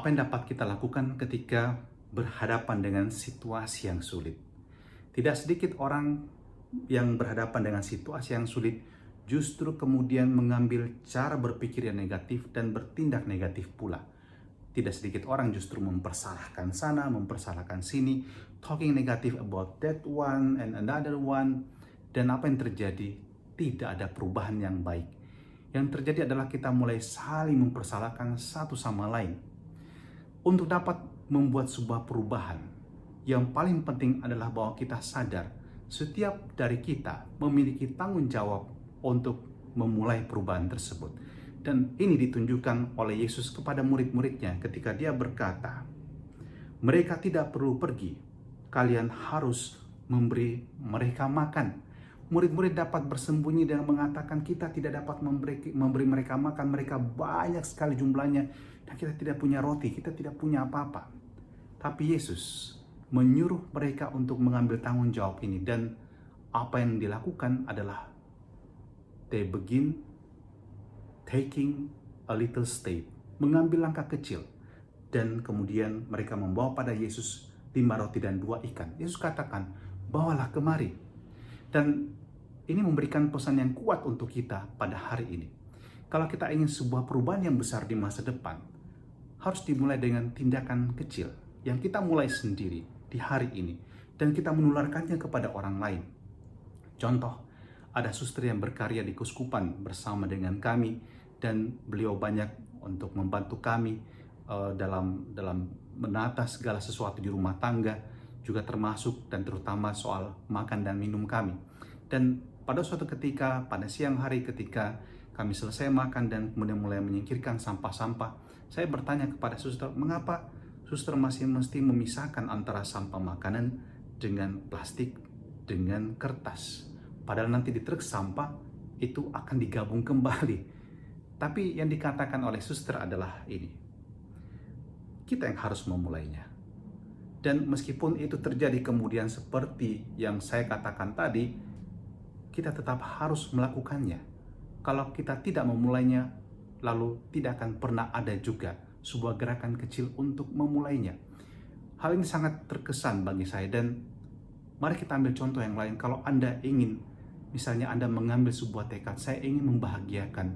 Apa yang dapat kita lakukan ketika berhadapan dengan situasi yang sulit? Tidak sedikit orang yang berhadapan dengan situasi yang sulit justru kemudian mengambil cara berpikir yang negatif dan bertindak negatif pula. Tidak sedikit orang justru mempersalahkan sana, mempersalahkan sini, talking negative about that one and another one. Dan apa yang terjadi? Tidak ada perubahan yang baik. Yang terjadi adalah kita mulai saling mempersalahkan satu sama lain. Untuk dapat membuat sebuah perubahan, yang paling penting adalah bahwa kita sadar setiap dari kita memiliki tanggung jawab untuk memulai perubahan tersebut. Dan ini ditunjukkan oleh Yesus kepada murid-muridnya ketika dia berkata, mereka tidak perlu pergi, kalian harus memberi mereka makan. Murid-murid dapat bersembunyi dengan mengatakan kita tidak dapat memberi mereka makan, mereka banyak sekali jumlahnya, dan kita tidak punya roti, kita tidak punya apa-apa. Tapi Yesus menyuruh mereka untuk mengambil tanggung jawab ini, dan apa yang dilakukan adalah they begin taking a little step, mengambil langkah kecil, dan kemudian mereka membawa pada Yesus 5 roti dan 2 ikan. Yesus katakan, bawalah kemari. Dan ini memberikan pesan yang kuat untuk kita pada hari ini. Kalau kita ingin sebuah perubahan yang besar di masa depan, harus dimulai dengan tindakan kecil yang kita mulai sendiri di hari ini, dan kita menularkannya kepada orang lain. Contoh, ada suster yang berkarya di keuskupan bersama dengan kami, dan beliau banyak untuk membantu kami dalam menata segala sesuatu di rumah tangga, juga termasuk dan terutama soal makan dan minum kami. Dan pada suatu ketika, pada siang hari ketika kami selesai makan dan kemudian mulai menyingkirkan sampah-sampah, saya bertanya kepada suster, mengapa suster masih mesti memisahkan antara sampah makanan dengan plastik, dengan kertas? Padahal nanti di truk sampah itu akan digabung kembali. Tapi yang dikatakan oleh suster adalah ini, kita yang harus memulainya. Dan meskipun itu terjadi kemudian seperti yang saya katakan tadi, kita tetap harus melakukannya. Kalau kita tidak memulainya, lalu tidak akan pernah ada juga sebuah gerakan kecil untuk memulainya. Hal ini sangat terkesan bagi saya, dan mari kita ambil contoh yang lain. Kalau Anda ingin, misalnya Anda mengambil sebuah tekad, saya ingin membahagiakan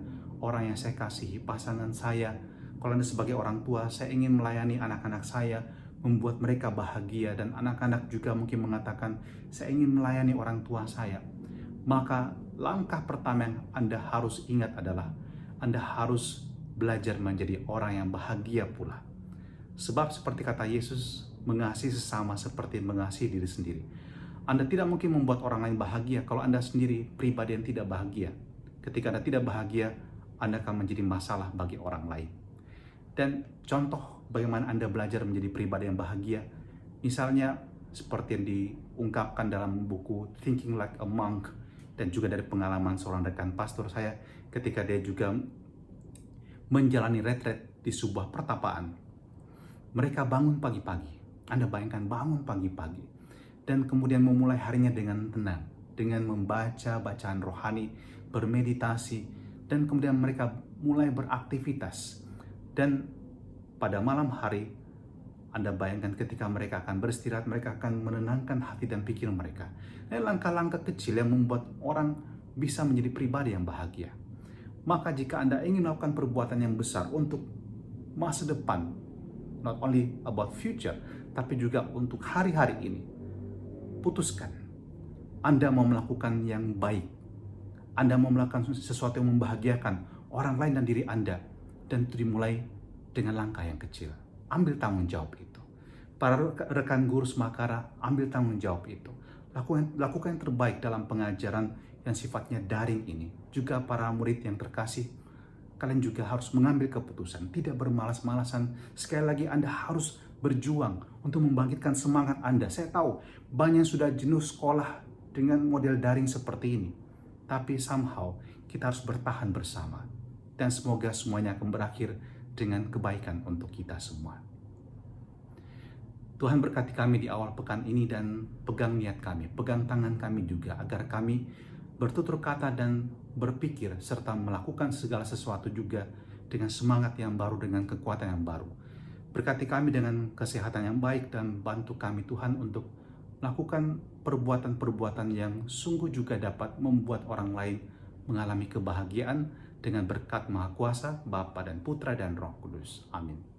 orang yang saya kasihi, pasangan saya. Kalau Anda sebagai orang tua, saya ingin melayani anak-anak saya, membuat mereka bahagia, dan anak-anak juga mungkin mengatakan, saya ingin melayani orang tua saya. Maka langkah pertama yang Anda harus ingat adalah Anda harus belajar menjadi orang yang bahagia pula. Sebab seperti kata Yesus, mengasihi sesama seperti mengasihi diri sendiri. Anda tidak mungkin membuat orang lain bahagia kalau Anda sendiri pribadi yang tidak bahagia. Ketika Anda tidak bahagia, Anda akan menjadi masalah bagi orang lain. Dan contoh bagaimana Anda belajar menjadi pribadi yang bahagia, misalnya seperti yang diungkapkan dalam buku Thinking Like a Monk, dan juga dari pengalaman seorang rekan pastor saya ketika dia juga menjalani retret di sebuah pertapaan. Mereka bangun pagi-pagi. Anda bayangkan bangun pagi-pagi dan kemudian memulai harinya dengan tenang, dengan membaca bacaan rohani, bermeditasi, dan kemudian mereka mulai beraktivitas. Dan pada malam hari, Anda bayangkan ketika mereka akan beristirahat, mereka akan menenangkan hati dan pikiran mereka. Ini langkah-langkah kecil yang membuat orang bisa menjadi pribadi yang bahagia. Maka jika Anda ingin melakukan perbuatan yang besar untuk masa depan, not only about future, tapi juga untuk hari-hari ini, putuskan. Anda mau melakukan yang baik. Anda mau melakukan sesuatu yang membahagiakan orang lain dan diri Anda. Dan itu dimulai dengan langkah yang kecil. Ambil tanggung jawab itu. Para rekan guru Semakara, ambil tanggung jawab itu. Lakukan yang terbaik dalam pengajaran yang sifatnya daring ini. Juga para murid yang terkasih, kalian juga harus mengambil keputusan, tidak bermalas-malasan. Sekali lagi Anda harus berjuang untuk membangkitkan semangat Anda. Saya tahu banyak yang sudah jenuh sekolah dengan model daring seperti ini. Tapi somehow kita harus bertahan bersama. Dan semoga semuanya akan berakhir dengan kebaikan untuk kita semua. Tuhan berkati kami di awal pekan ini, dan pegang niat kami, pegang tangan kami juga, agar kami bertutur kata dan berpikir serta melakukan segala sesuatu juga dengan semangat yang baru, dengan kekuatan yang baru. Berkati kami dengan kesehatan yang baik dan bantu kami Tuhan untuk melakukan perbuatan-perbuatan yang sungguh juga dapat membuat orang lain mengalami kebahagiaan dengan berkat Maha Kuasa, Bapa dan Putra dan Roh Kudus. Amin.